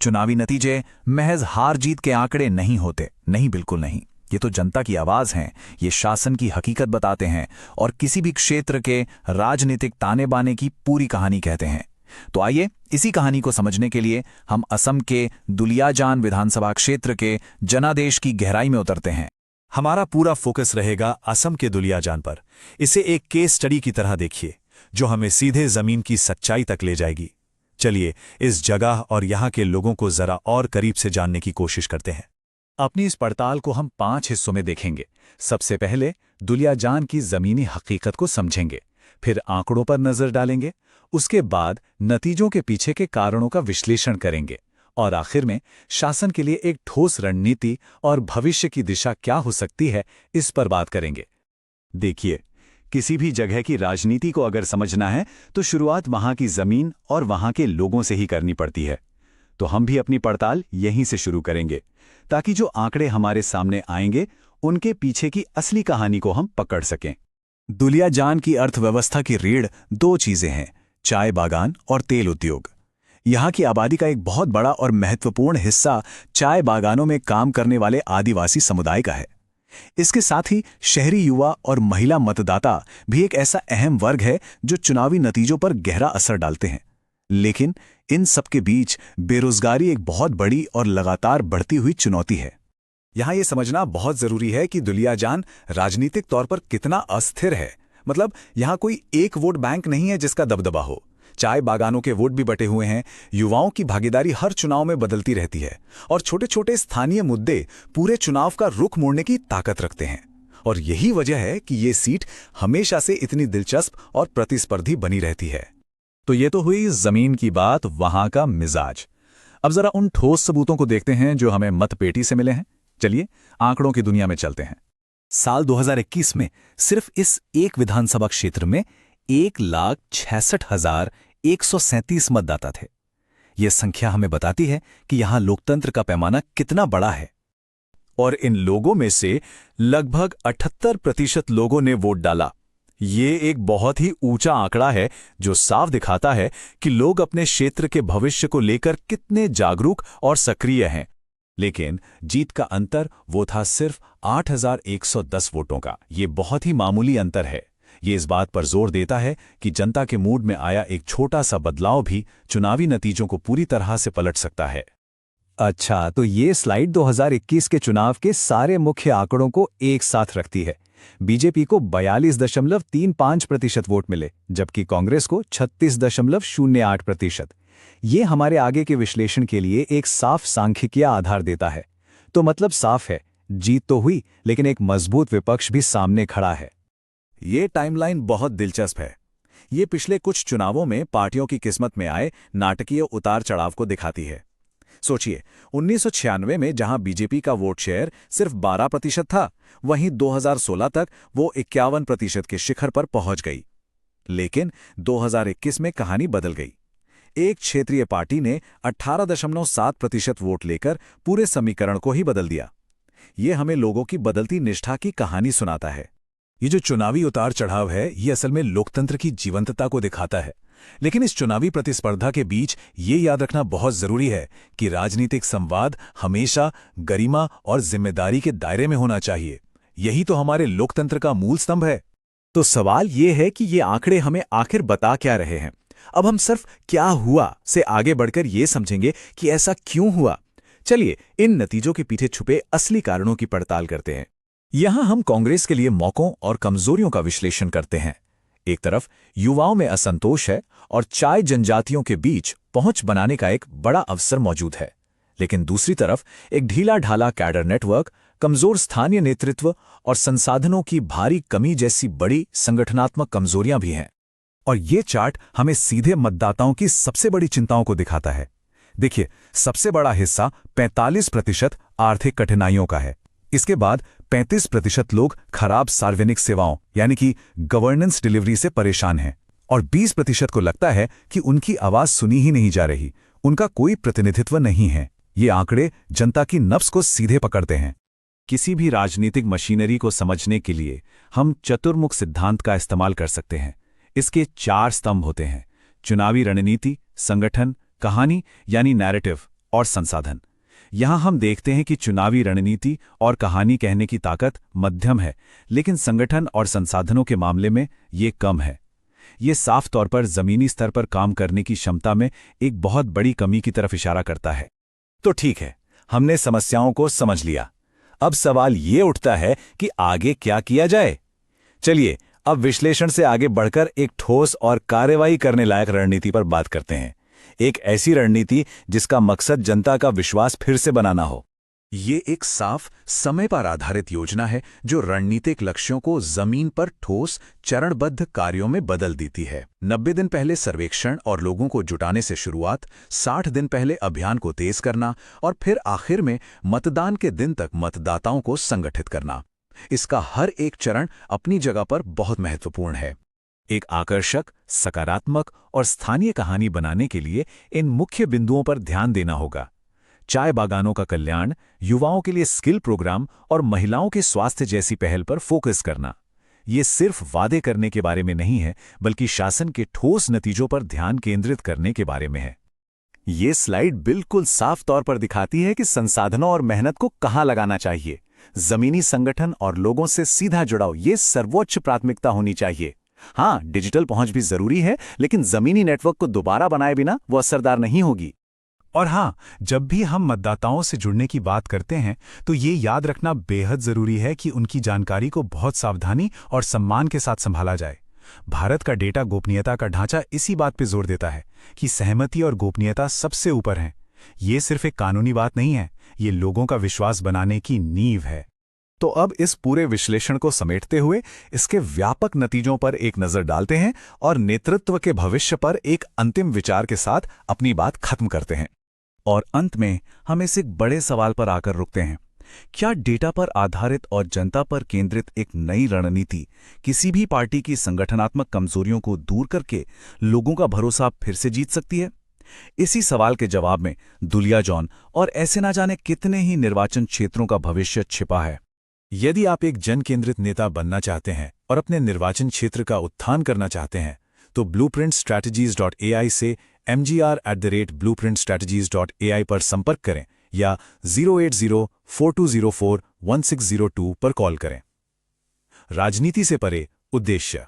चुनावी नतीजे महज हार जीत के आंकड़े नहीं होते, नहीं, बिल्कुल नहीं। ये तो जनता की आवाज हैं, ये शासन की हकीकत बताते हैं और किसी भी क्षेत्र के राजनीतिक ताने बाने की पूरी कहानी कहते हैं। तो आइए इसी कहानी को समझने के लिए हम असम के दुलियाजान विधानसभा क्षेत्र के जनादेश की गहराई में उतरते हैं। हमारा पूरा फोकस रहेगा असम के दुलियाजान पर। इसे एक केस स्टडी की तरह देखिए, जो हमें सीधे जमीन की सच्चाई तक ले जाएगी। चलिए इस जगह और यहाँ के लोगों को जरा और करीब से जानने की कोशिश करते हैं। अपनी इस पड़ताल को हम 5 हिस्सों में देखेंगे। सबसे पहले दुलियाजान की जमीनी हकीकत को समझेंगे, फिर आंकड़ों पर नजर डालेंगे, उसके बाद नतीजों के पीछे के कारणों का विश्लेषण करेंगे और आखिर में शासन के लिए एक ठोस रणनीति और भविष्य की दिशा क्या हो सकती है, इस पर बात करेंगे। देखिए, किसी भी जगह की राजनीति को अगर समझना है तो शुरुआत वहां की जमीन और वहां के लोगों से ही करनी पड़ती है। तो हम भी अपनी पड़ताल यहीं से शुरू करेंगे, ताकि जो आंकड़े हमारे सामने आएंगे उनके पीछे की असली कहानी को हम पकड़ सकें। दुलियाजान की अर्थव्यवस्था की रीढ़ 2 चीजें हैं, चाय बागान और तेल उद्योग। यहाँ की आबादी का एक बहुत बड़ा और महत्वपूर्ण हिस्सा चाय बागानों में काम करने वाले आदिवासी समुदाय का है। इसके साथ ही शहरी युवा और महिला मतदाता भी एक ऐसा अहम वर्ग है जो चुनावी नतीजों पर गहरा असर डालते हैं। लेकिन इन सबके बीच बेरोजगारी एक बहुत बड़ी और लगातार बढ़ती हुई चुनौती है। यहाँ ये समझना बहुत जरूरी है कि दुलियाजान राजनीतिक तौर पर कितना अस्थिर है। मतलब यहाँ कोई एक वोट बैंक नहीं है जिसका दबदबा हो। चाय बागानों के वोट भी बटे हुए हैं, युवाओं की भागीदारी हर चुनाव में बदलती रहती है और छोटे छोटे स्थानीय मुद्दे पूरे चुनाव का रुख मोड़ने की ताकत रखते हैं। और यही वजह है कि ये सीट हमेशा से इतनी दिलचस्प और प्रतिस्पर्धी बनी रहती है। तो ये तो हुई जमीन की बात, वहां का मिजाज। अब जरा उन ठोस सबूतों को देखते हैं जो हमें मतपेटी से मिले हैं। चलिए आंकड़ों की दुनिया में चलते हैं। साल 2021 में सिर्फ इस एक विधानसभा क्षेत्र में 1,66,137 मतदाता थे। यह संख्या हमें बताती है कि यहां लोकतंत्र का पैमाना कितना बड़ा है। और इन लोगों में से लगभग 78% लोगों ने वोट डाला। ये एक बहुत ही ऊंचा आंकड़ा है जो साफ दिखाता है कि लोग अपने क्षेत्र के भविष्य को लेकर कितने जागरूक और सक्रिय हैं। लेकिन जीत का अंतर वो था सिर्फ 8,110 वोटों का। ये बहुत ही मामूली अंतर है। ये इस बात पर जोर देता है कि जनता के मूड में आया एक छोटा सा बदलाव भी चुनावी नतीजों को पूरी तरह से पलट सकता है। अच्छा, तो ये स्लाइड 2021 के चुनाव के सारे मुख्य आंकड़ों को एक साथ रखती है। बीजेपी को 42.35% वोट मिले, जबकि कांग्रेस को 36.08%। ये हमारे आगे के विश्लेषण के लिए एक साफ सांख्यिकीय आधार देता है। तो मतलब साफ है, जीत तो हुई, लेकिन एक मजबूत विपक्ष भी सामने खड़ा है। ये टाइमलाइन बहुत दिलचस्प है। ये पिछले कुछ चुनावों में पार्टियों की किस्मत में आए नाटकीय उतार चढ़ाव को दिखाती है। सोचिए, 1996 में जहां बीजेपी का वोट शेयर सिर्फ 12% था, वहीं 2016 तक वो 51% के शिखर पर पहुंच गई। लेकिन 2021 में कहानी बदल गई। एक क्षेत्रीय पार्टी ने 18.7% वोट लेकर पूरे समीकरण को ही बदल दिया। ये हमें लोगों की बदलती निष्ठा की कहानी सुनाता है। ये जो चुनावी उतार चढ़ाव है, ये असल में लोकतंत्र की जीवंतता को दिखाता है। लेकिन इस चुनावी प्रतिस्पर्धा के बीच ये याद रखना बहुत जरूरी है कि राजनीतिक संवाद हमेशा गरिमा और जिम्मेदारी के दायरे में होना चाहिए। यही तो हमारे लोकतंत्र का मूल स्तंभ है। तो सवाल ये है कि ये आंकड़े हमें आखिर बता क्या रहे हैं। अब हम सिर्फ क्या हुआ से आगे बढ़कर ये समझेंगे कि ऐसा क्यों हुआ। चलिए इन नतीजों के पीछे छुपे असली कारणों की पड़ताल करते हैं। यहां हम कांग्रेस के लिए मौकों और कमजोरियों का विश्लेषण करते हैं। एक तरफ युवाओं में असंतोष है और चाय जनजातियों के बीच पहुंच बनाने का एक बड़ा अवसर मौजूद है। लेकिन दूसरी तरफ एक ढीला ढाला कैडर नेटवर्क, कमजोर स्थानीय नेतृत्व और संसाधनों की भारी कमी जैसी बड़ी संगठनात्मक कमजोरियां भी हैं। और ये चार्ट हमें सीधे मतदाताओं की सबसे बड़ी चिंताओं को दिखाता है। देखिए, सबसे बड़ा हिस्सा 45% आर्थिक कठिनाइयों का है। इसके बाद 35% लोग खराब सार्वजनिक सेवाओं यानी कि गवर्नेंस डिलीवरी से परेशान हैं और 20% को लगता है कि उनकी आवाज सुनी ही नहीं जा रही, उनका कोई प्रतिनिधित्व नहीं है। ये आंकड़े जनता की नब्ज को सीधे पकड़ते हैं। किसी भी राजनीतिक मशीनरी को समझने के लिए हम चतुर्मुख सिद्धांत का इस्तेमाल कर सकते हैं। इसके 4 स्तंभ होते हैं: चुनावी रणनीति, संगठन, कहानी यानी नैरेटिव और संसाधन। यहां हम देखते हैं कि चुनावी रणनीति और कहानी कहने की ताकत मध्यम है, लेकिन संगठन और संसाधनों के मामले में ये कम है। ये साफ तौर पर जमीनी स्तर पर काम करने की क्षमता में एक बहुत बड़ी कमी की तरफ इशारा करता है। तो ठीक है, हमने समस्याओं को समझ लिया। अब सवाल ये उठता है कि आगे क्या किया जाए। चलिए अब विश्लेषण से आगे बढ़कर एक ठोस और कार्रवाई करने लायक रणनीति पर बात करते हैं। एक ऐसी रणनीति जिसका मकसद जनता का विश्वास फिर से बनाना हो। ये एक साफ, समय पर आधारित योजना है जो रणनीतिक लक्ष्यों को जमीन पर ठोस, चरणबद्ध कार्यों में बदल देती है। 90 दिन पहले सर्वेक्षण और लोगों को जुटाने से शुरुआत, 60 दिन पहले अभियान को तेज करना और फिर आखिर में मतदान के दिन तक मतदाताओं को संगठित करना। इसका हर एक चरण अपनी जगह पर बहुत महत्वपूर्ण है। एक आकर्षक, सकारात्मक और स्थानीय कहानी बनाने के लिए इन मुख्य बिंदुओं पर ध्यान देना होगा। चाय बागानों का कल्याण, युवाओं के लिए स्किल प्रोग्राम और महिलाओं के स्वास्थ्य जैसी पहल पर फोकस करना। ये सिर्फ वादे करने के बारे में नहीं है, बल्कि शासन के ठोस नतीजों पर ध्यान केंद्रित करने के बारे में है। ये स्लाइड बिल्कुल साफ तौर पर दिखाती है कि संसाधनों और मेहनत को कहाँ लगाना चाहिए। जमीनी संगठन और लोगों से सीधा जुड़ाव ये सर्वोच्च प्राथमिकता होनी चाहिए। हाँ, डिजिटल पहुंच भी जरूरी है, लेकिन जमीनी नेटवर्क को दोबारा बनाए बिना वो असरदार नहीं होगी। और हाँ, जब भी हम मतदाताओं से जुड़ने की बात करते हैं तो ये याद रखना बेहद जरूरी है कि उनकी जानकारी को बहुत सावधानी और सम्मान के साथ संभाला जाए। भारत का डेटा गोपनीयता का ढांचा इसी बात पे जोर देता है कि सहमति और गोपनीयता सबसे ऊपर हैं। ये सिर्फ एक कानूनी बात नहीं है, ये लोगों का विश्वास बनाने की नींव है। तो अब इस पूरे विश्लेषण को समेटते हुए इसके व्यापक नतीजों पर एक नजर डालते हैं और नेतृत्व के भविष्य पर एक अंतिम विचार के साथ अपनी बात खत्म करते हैं। और अंत में हम इस एक बड़े सवाल पर आकर रुकते हैं। क्या डेटा पर आधारित और जनता पर केंद्रित एक नई रणनीति किसी भी पार्टी की संगठनात्मक कमजोरियों को दूर करके लोगों का भरोसा फिर से जीत सकती है? इसी सवाल के जवाब में दुलिया जॉन और ऐसे ना जाने कितने ही निर्वाचन क्षेत्रों का भविष्य छिपा है। यदि आप एक जन केंद्रित नेता बनना चाहते हैं और अपने निर्वाचन क्षेत्र का उत्थान करना चाहते हैं, तो blueprintstrategies.ai से mgr@blueprintstrategies.ai पर संपर्क करें या 08042041602 पर कॉल करें। राजनीति से परे उद्देश्य।